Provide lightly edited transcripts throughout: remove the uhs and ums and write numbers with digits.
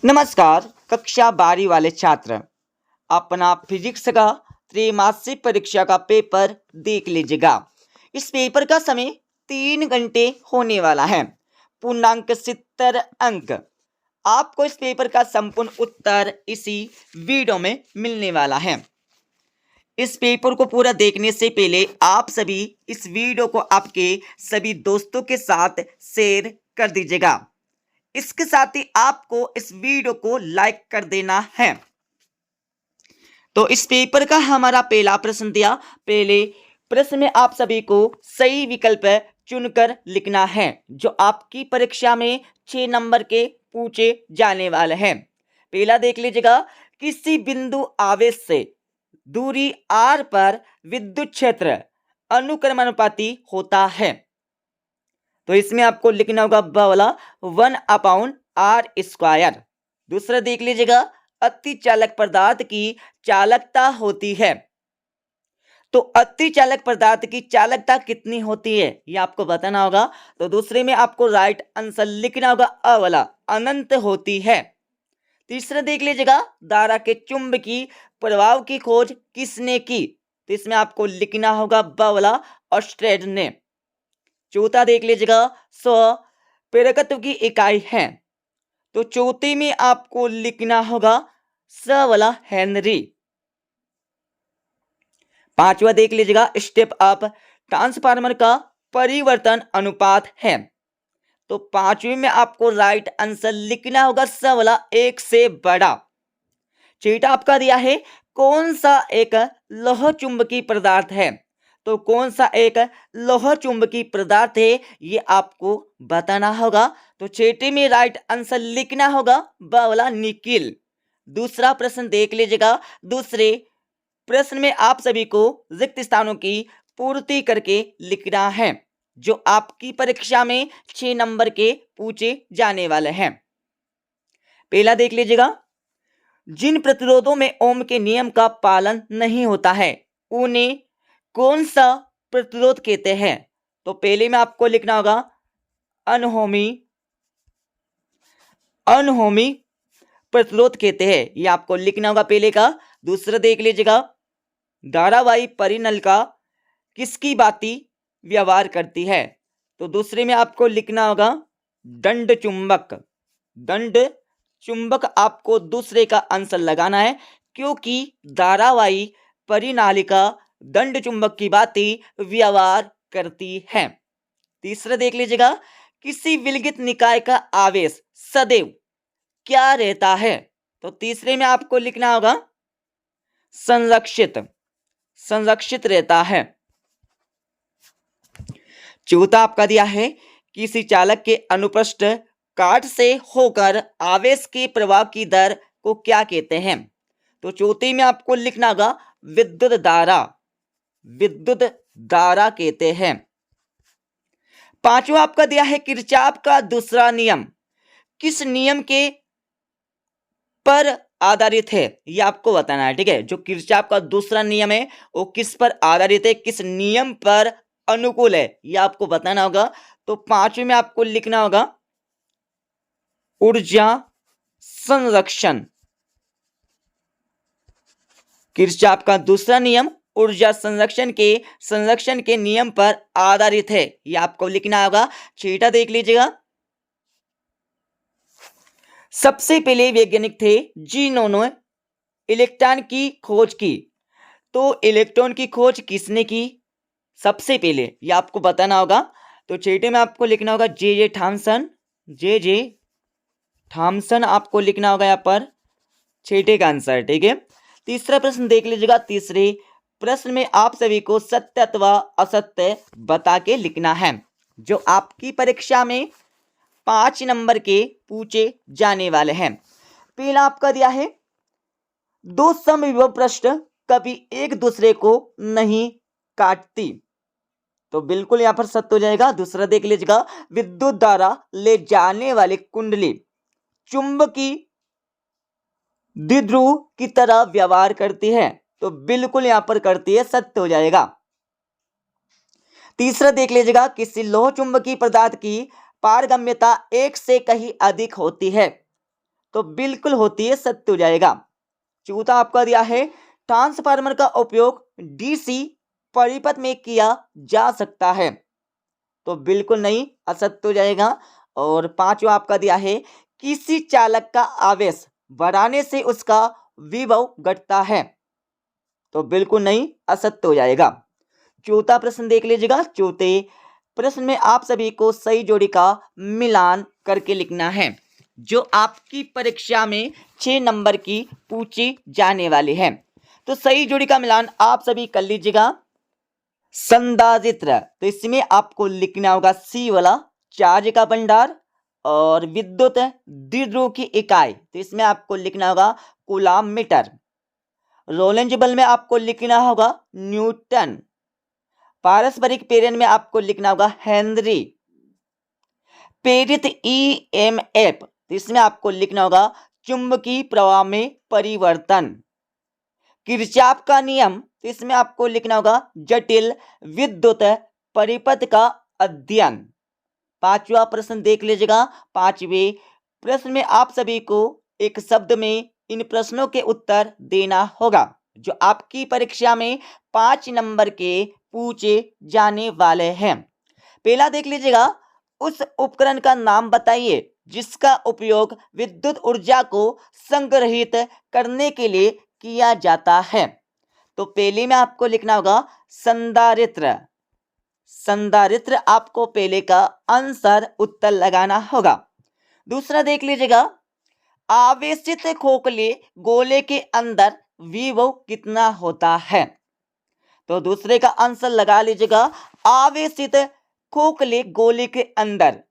नमस्कार कक्षा 12 वाले छात्र, अपना फिजिक्स का त्रैमासिक परीक्षा का पेपर देख लीजिएगा। इस पेपर का समय 3 घंटे होने वाला है। पूर्णांक 70 अंक। आपको इस पेपर का संपूर्ण उत्तर इसी वीडियो में मिलने वाला है। इस पेपर को पूरा देखने से पहले आप सभी इस वीडियो को आपके सभी दोस्तों के साथ शेयर कर दीजिएगा। इसके साथ ही आपको इस वीडियो को लाइक कर देना है। तो इस पेपर का हमारा पहला प्रश्न दिया। पहले प्रश्न में आप सभी को सही विकल्प चुनकर लिखना है, जो आपकी परीक्षा में 6 नंबर के पूछे जाने वाले हैं। पहला देख लीजिएगा, किसी बिंदु आवेश से दूरी r पर विद्युत क्षेत्र अनुक्रमानुपाती होता है। तो इसमें आपको लिखना होगा वाला 1/r²। दूसरा देख लीजिएगा, अति चालक पदार्थ की चालकता होती है। तो अति चालक पदार्थ की चालकता कितनी होती है ये आपको बताना होगा। तो दूसरे में आपको राइट आंसर लिखना होगा अ वाला, अनंत होती है। तीसरा देख लीजिएगा, धारा के चुंबकीय प्रभाव की खोज किसने की। तो इसमें आपको लिखना होगा ब वाला, ऑस्ट्रेड ने। चौथा देख लीजिएगा, प्रेरकत्व की इकाई है। तो चौथे में आपको लिखना होगा स वाला, हेनरी। पांचवा देख लीजिएगा, स्टेप अप ट्रांसफार्मर का परिवर्तन अनुपात है। तो पांचवें में आपको राइट आंसर लिखना होगा स वाला, 1 से बड़ा। छठा आपका दिया है, कौन सा एक लौह चुंबकीय पदार्थ है। तो कौन सा एक लौह चुंबकीय पदार्थ है ये आपको बताना होगा। तो छठे में राइट आंसर लिखना होगा ब वाला, निकिल। दूसरा प्रश्न देख लीजिएगा। दूसरे प्रश्न में आप सभी को रिक्त स्थानों की पूर्ति करके लिखना है, जो आपकी परीक्षा में 6 नंबर के पूछे जाने वाले हैं। पहला देख लीजिएगा, जिन प्रतिरोधों में ओम के नियम का पालन नहीं होता है उन्हें कौन सा प्रतिरोध कहते हैं। तो पहले में आपको लिखना होगा अनहोमी प्रतिरोध कहते हैं, ये आपको लिखना होगा पहले का। दूसरा देख लीजिएगा, धारावाही परिनलिका किसकी भांति व्यवहार करती है। तो दूसरे में आपको लिखना होगा दंड चुंबक आपको दूसरे का आंसर लगाना है, क्योंकि धारावाही परिनालिका दंड चुंबक की भांति व्यवहार करती है। तीसरा देख लीजिएगा, किसी विलगित निकाय का आवेश सदैव क्या रहता है। तो तीसरे में आपको लिखना होगा संरक्षित रहता है। चौथा आपका दिया है, किसी चालक के अनुप्रस्थ काट से होकर आवेश के प्रवाह की दर को क्या कहते हैं। तो चौथे में आपको लिखना होगा विद्युत धारा कहते हैं। पांचवा आपका दिया है, किरचॉफ का दूसरा नियम किस नियम के पर आधारित है, ये आपको बताना है। ठीक है, जो किरचॉफ का दूसरा नियम है वो किस पर आधारित है, किस नियम पर अनुकूल है, ये आपको बताना होगा। तो पांचवें में आपको लिखना होगा ऊर्जा संरक्षण। किरचॉफ का दूसरा नियम ऊर्जा संरक्षण के नियम पर आधारित है, यह आपको लिखना होगा। छठा देख लीजिएगा, सबसे पहले वैज्ञानिक थे जिन्होंने इलेक्ट्रॉन की खोज की। तो इलेक्ट्रॉन की खोज किसने की सबसे पहले, यह आपको बताना होगा। तो छठे में आपको लिखना होगा जे थॉमसन आपको लिखना होगा यहाँ पर, छठे का आंसर। ठीक है, तीसरा प्रश्न देख लीजिएगा। तीसरे प्रश्न में आप सभी को सत्य अथवा असत्य बता के लिखना है, जो आपकी परीक्षा में 5 नंबर के पूछे जाने वाले हैं। पहला आपका दिया है, दो समविभव पृष्ठ कभी एक दूसरे को नहीं काटती। तो बिल्कुल यहां पर सत्य हो जाएगा। दूसरा देख लीजिएगा, विद्युत धारा ले जाने वाली कुंडली चुंबकीय द्विध्रुव की तरह व्यवहार करती है। तो बिल्कुल यहां पर करती है, सत्य हो जाएगा। तीसरा देख लीजिएगा, किसी लोह चुंबकीय पदार्थ की पारगम्यता 1 से कहीं अधिक होती है। तो बिल्कुल होती है, सत्य हो जाएगा। चौथा आपका दिया है ट्रांसफार्मर का उपयोग डीसी परिपथ में किया जा सकता है, तो बिल्कुल नहीं, असत्य हो जाएगा। और पांचवा आपका दिया है किसी चालक का आवेश बढ़ाने से उसका विभव घटता है, तो बिल्कुल नहीं, असत्य हो जाएगा। चौथा प्रश्न देख लीजिएगा। चौथे प्रश्न में आप सभी को सही जोड़ी का मिलान करके लिखना है, जो आपकी परीक्षा में 6 नंबर की पूछी जाने वाली है। तो सही जोड़ी का मिलान आप सभी कर लीजिएगा। संधारित्र, तो इसमें आपको लिखना होगा सी वाला चार्ज का भंडार, और विद्युत द्विध्रुव की इकाई, तो इसमें आपको लिखना होगा कूलाम मीटर। रोलेंज बल में आपको लिखना होगा न्यूटन। पारस्परिक प्रेरण में आपको लिखना होगा हेनरी। प्रेरित ईएमएफ, तो इसमें आपको लिखना होगा चुंबकीय प्रवाह में परिवर्तन। किरचॉफ का नियम, तो इसमें आपको लिखना होगा जटिल विद्युत परिपथ का अध्ययन। पांचवा प्रश्न देख लीजिएगा। पांचवें प्रश्न में आप सभी को एक शब्द में इन प्रश्नों के उत्तर देना होगा, जो आपकी परीक्षा में 5 नंबर के पूछे जाने वाले हैं। पहला देख लीजिएगा, उस उपकरण का नाम बताइए जिसका उपयोग विद्युत ऊर्जा को संग्रहित करने के लिए किया जाता है। तो पहले में आपको लिखना होगा संधारित्र। संधारित्र आपको पहले का आंसर उत्तर लगाना होगा। दूसरा देख लीजिएगा, आवेशित खोखले गोले के अंदर विभव कितना होता है। तो दूसरे का आंसर लगा लीजिएगा, आवेशित खोखले गोले के अंदर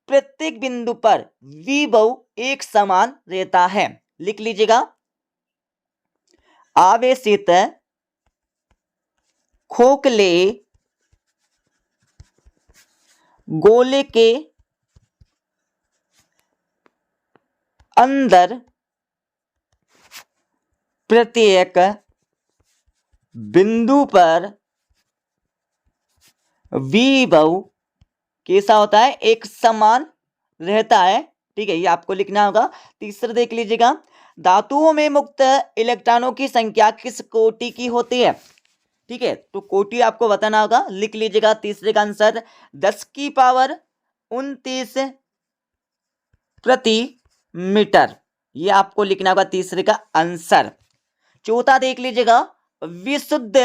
प्रत्येक बिंदु पर विभव एक समान रहता है। लिख लीजिएगा, आवेशित खोखले गोले के अंदर प्रत्येक बिंदु पर विभव कैसा होता है, एक समान रहता है। ठीक है, ये आपको लिखना होगा। तीसरा देख लीजिएगा, धातुओं में मुक्त इलेक्ट्रॉनों की संख्या किस कोटि की होती है। ठीक है, तो कोटि आपको बताना होगा। लिख लीजिएगा, तीसरे का आंसर 10 की पावर 29 प्रति मीटर, ये आपको लिखना होगा तीसरे का आंसर। चौथा देख लीजिएगा, विशुद्ध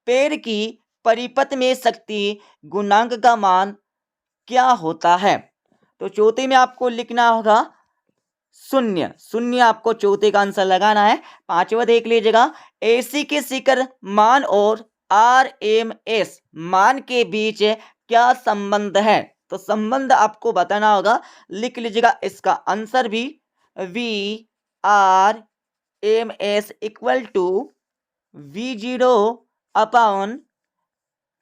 पेड़ की परिपथ में शक्ति गुणांक का मान क्या होता है। तो चौथे में आपको लिखना होगा शून्य। शून्य आपको चौथे का आंसर लगाना है। पांचवा देख लीजिएगा, एसी के शिखर मान और आरएमएस मान के बीच क्या संबंध है। तो संबंध आपको बताना होगा। लिख लीजिएगा इसका आंसर भी, V R M S equal to V0 upon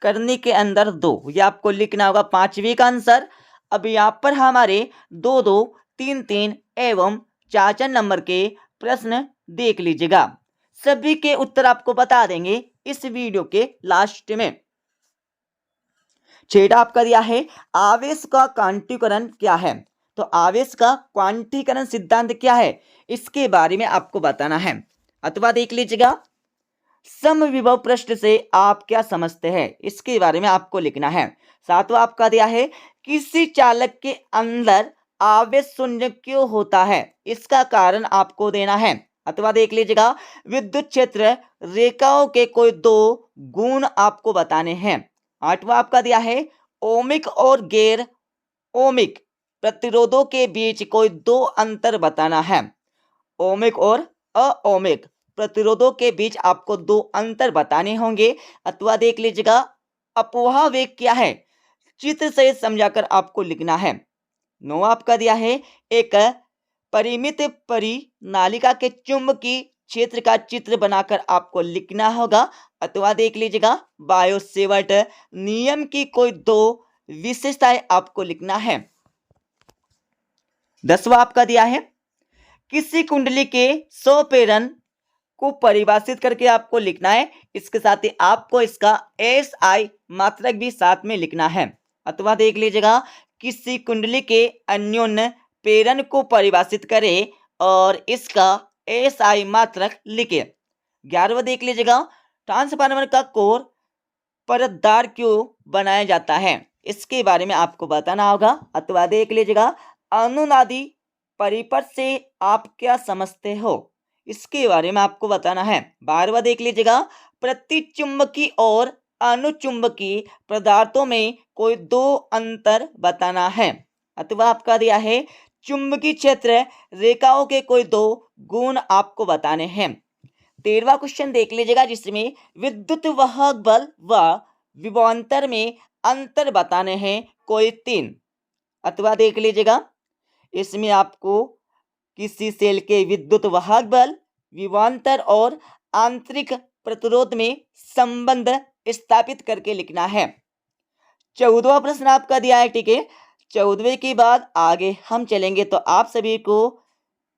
करने के अंदर 2, ये आपको लिखना होगा पांचवी का आंसर। अब यहाँ पर हमारे 2 2 3 3 एवं 4 4 नंबर के प्रश्न देख लीजिएगा। सभी के उत्तर आपको बता देंगे इस वीडियो के लास्ट में। छठा आपका दिया है, आवेश का क्वांटीकरण क्या है। तो आवेश का क्वांटीकरण सिद्धांत क्या है, इसके बारे में आपको बताना है। अथवा देख लीजिएगा, समविभव पृष्ठ से आप क्या समझते हैं, इसके बारे में आपको लिखना है। सातवां आपका दिया है, किसी चालक के अंदर आवेश शून्य क्यों होता है, इसका कारण आपको देना है। अथवा देख लीजिएगा, विद्युत क्षेत्र रेखाओं के कोई 2 गुण आपको बताने हैं। आठवां आपका दिया है, ओमिक और गैर ओमिक प्रतिरोधों के बीच कोई 2 अंतर बताना है। ओमिक और अओमिक प्रतिरोधों के बीच आपको 2 अंतर बताने होंगे। अथवा देख लीजिएगा, अपवाह वेग क्या है, चित्र से समझाकर आपको लिखना है। नौ आपका दिया है, एक परिमित परिनालिका के चुंबकीय क्षेत्र का चित्र बनाकर आपको लिखना होगा। अथवा देख लीजिएगा, बायो-सेवर्ट नियम की कोई 2 विशेषताएं आपको लिखना है। 10वां आपका दिया है, किसी कुंडली के 100 प्रेरण को परिभाषित करके आपको लिखना है। इसके साथ ही आपको इसका SI मात्रक भी साथ में लिखना है। अथवा देख लीजिएगा, किसी कुंडली के अन्योन्य प्रेरण को परिभाषित करें और इसका एसआई मात्रक लिखिए। 11वां देख लीजिएगा, ट्रांसफार्मर का कोर परतदार क्यों बनाया जाता है, इसके बारे में आपको बताना होगा। अथवा देख लीजिएगा, अनुनादी परिपथ से आप क्या समझते हो, इसके बारे में आपको बताना है। 12वां देख लीजिएगा, प्रतिचुंबकी और अनुचुंबकी पदार्थों में कोई दो अंतर बताना है। अथवा आपका दिया है, चुंबकीय क्षेत्र रेखाओं के कोई दो गुण आपको बताने हैं। 13वां क्वेश्चन देख लीजिएगा, जिसमें विद्युत वाहक बल व विभवांतर में अंतर बताने हैं कोई तीन। अथवा देख लीजिएगा, इसमें आपको किसी सेल के विद्युत वाहक बल, विभवांतर और आंतरिक प्रतिरोध में संबंध स्थापित करके लिखना है। 14वां प्रश्न आपका दिया है, ठीक है। 14वें के बाद आगे हम चलेंगे तो आप सभी को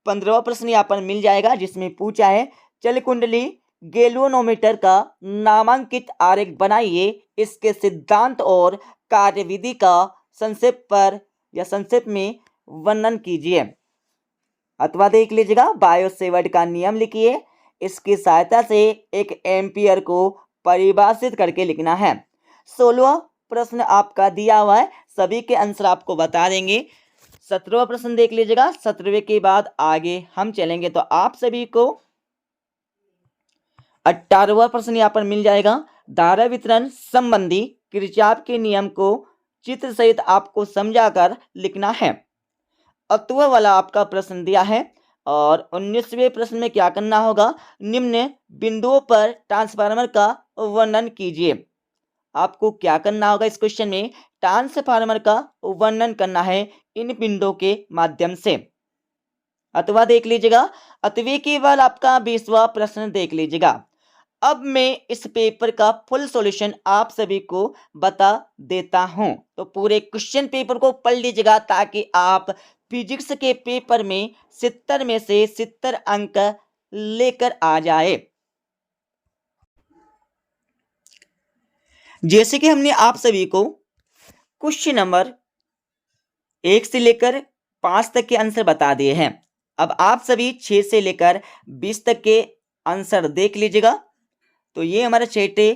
15वां प्रश्न यहाँ पर मिल जाएगा, जिसमें पूछा है चल कुंडली गैल्वेनोमीटर का नामांकित आरेख बनाइए, इसके सिद्धांत और कार्यविधि का संक्षेप में वर्णन कीजिए। अथवा देख लीजिएगा, बायो-सेवर्ट का नियम लिखिए, इसकी सहायता से एक एम्पियर को परिभाषित करके लिखना है। 16वां प्रश्न आपका दिया हुआ है, सभी के आंसर आपको बता देंगे। 17वां प्रश्न देख लीजिएगा, 17वें के बाद आगे हम चलेंगे तो आप सभी को 18वां प्रश्न यहाँ पर मिल जाएगा। धारा वितरण संबंधी किरचॉफ के नियम को चित्र सहित आपको समझाकर लिखना है। अथवा वाला आपका प्रश्न दिया है। और 19वें प्रश्न में क्या करना होगा, निम्न बिंदुओं पर ट्रांसफार्मर का वर्णन कीजिए। आपको क्या करना होगा, इस क्वेश्चन में ट्रांसफार्मर का वर्णन करना है इन बिंदुओं के माध्यम से। अथवा देख लीजिएगा, अथवे के बाद आपका 20वां प्रश्न देख लीजिएगा। अब मैं इस पेपर का फुल सॉल्यूशन आप सभी को बता देता हूं, तो पूरे क्वेश्चन पेपर को पढ़ लीजिएगा ताकि आप फिजिक्स के पेपर में 70 में से 70 अंक लेकर आ जाए। जैसे कि हमने आप सभी को क्वेश्चन नंबर 1 से लेकर 5 तक के आंसर बता दिए हैं। अब आप सभी 6 से लेकर 20 तक के आंसर देख लीजिएगा। तो ये हमारा छठे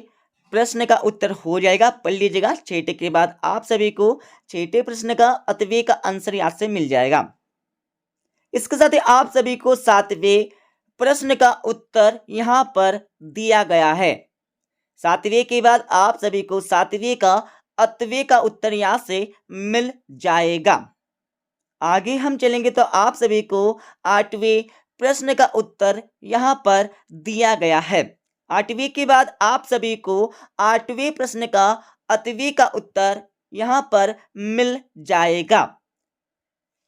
प्रश्न का उत्तर हो जाएगा, पढ़ लीजिएगा। छठे के बाद आप सभी को छठे प्रश्न का अथवे का आंसर यहाँ से मिल जाएगा। इसके साथ ही आप सभी को 7वें प्रश्न का उत्तर यहाँ पर दिया गया है। 7वें के बाद आप सभी को 7वें का अथवे का उत्तर यहाँ से मिल जाएगा। आगे हम चलेंगे तो आप सभी को 8वें प्रश्न का उत्तर यहाँ पर दिया गया है। 8वें के बाद आप सभी को 8वें प्रश्न का अथवे का उत्तर यहाँ पर मिल जाएगा।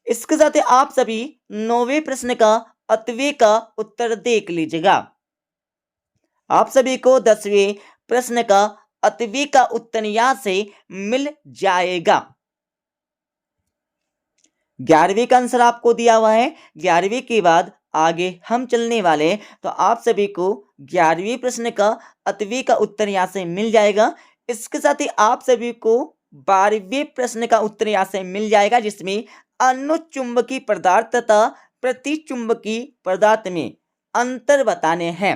इसके साथ ही आप सभी 9वें प्रश्न का अथवे का उत्तर देख लीजिएगा। आप सभी को 10वें प्रश्न का अथवे का उत्तर यहाँ से मिल जाएगा। 11वें का आंसर आपको दिया हुआ है। 11वें के बाद आगे हम चलने वाले तो आप सभी को 11वें प्रश्न का अथवे का उत्तर यहाँ से मिल जाएगा। इसके साथ ही आप सभी को 12वें प्रश्न का उत्तर यहाँ से मिल जाएगा, जिसमें अनुचुंबकीय पदार्थ तथा प्रतिचुंबकीय पदार्थ में अंतर बताने हैं।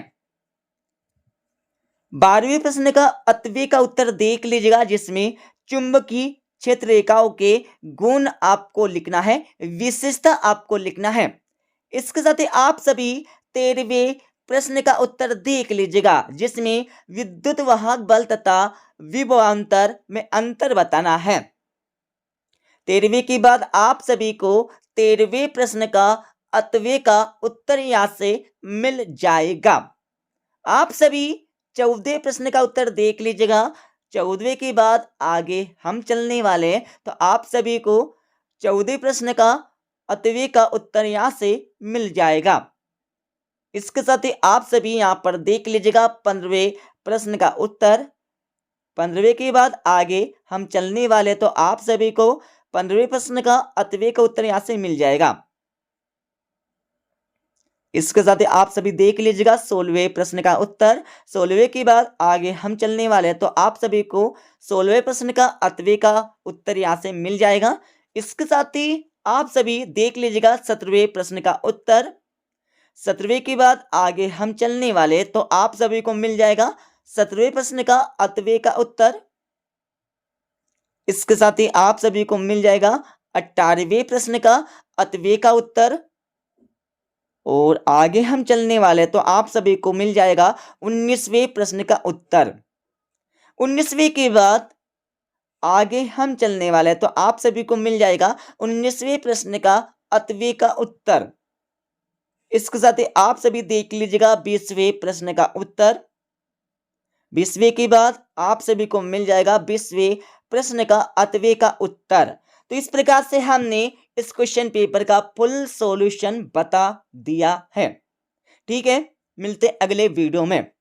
12वें प्रश्न का अथवे का उत्तर देख लीजिएगा, जिसमें चुंबकीय क्षेत्र रेखाओं के गुण आपको लिखना है, विशेषता आपको लिखना है। इसके साथ ही आप सभी 13वें प्रश्न का उत्तर देख लीजिएगा, जिसमें विद्युत वाहक बल तथा विभवांतर में अंतर बताना है। 13वें के बाद आप सभी को 13वें प्रश्न का अथवे का उत्तर यहाँ से मिल जाएगा। आप सभी 14वें प्रश्न का उत्तर देख लीजिएगा। 14वें के बाद आगे हम चलने वाले हैं तो आप सभी को 14वें प्रश्न का अथवे का उत्तर यहाँ से मिल जाएगा। इसके साथ ही आप सभी यहाँ पर देख लीजिएगा 15वें प्रश्न का उत्तर। 15वें के बाद आगे हम चलने वाले तो आप सभी को 15वें प्रश्न का अथवे का उत्तर यहाँ से मिल जाएगा। इसके साथ ही आप सभी देख लीजिएगा 16वें प्रश्न का उत्तर। 16वें के बाद आगे हम चलने वाले हैं तो आप सभी को 16वें प्रश्न का अथवे का उत्तर यहाँ से मिल जाएगा। इसके साथ ही आप सभी देख लीजिएगा 17वें प्रश्न का उत्तर। 17वें के बाद आगे हम चलने वाले तो आप सभी को मिल जाएगा 17वें प्रश्न का 8वें का उत्तर। इसके साथ ही आप सभी को मिल जाएगा 18वें प्रश्न का 8वें का उत्तर। और आगे हम चलने वाले तो आप सभी को मिल जाएगा 19वें प्रश्न का उत्तर। 19वें के बाद आगे हम चलने वाले तो आप सभी को मिल जाएगा 19वें प्रश्न का 8वें का उत्तर। इसके साथ ही आप सभी देख लीजिएगा 20वें प्रश्न का उत्तर। 20वें के बाद आप सभी को मिल जाएगा 20वें प्रश्न का 8वें का उत्तर। तो इस प्रकार से हमने इस क्वेश्चन पेपर का फुल सॉल्यूशन बता दिया है। ठीक है, मिलते अगले वीडियो में।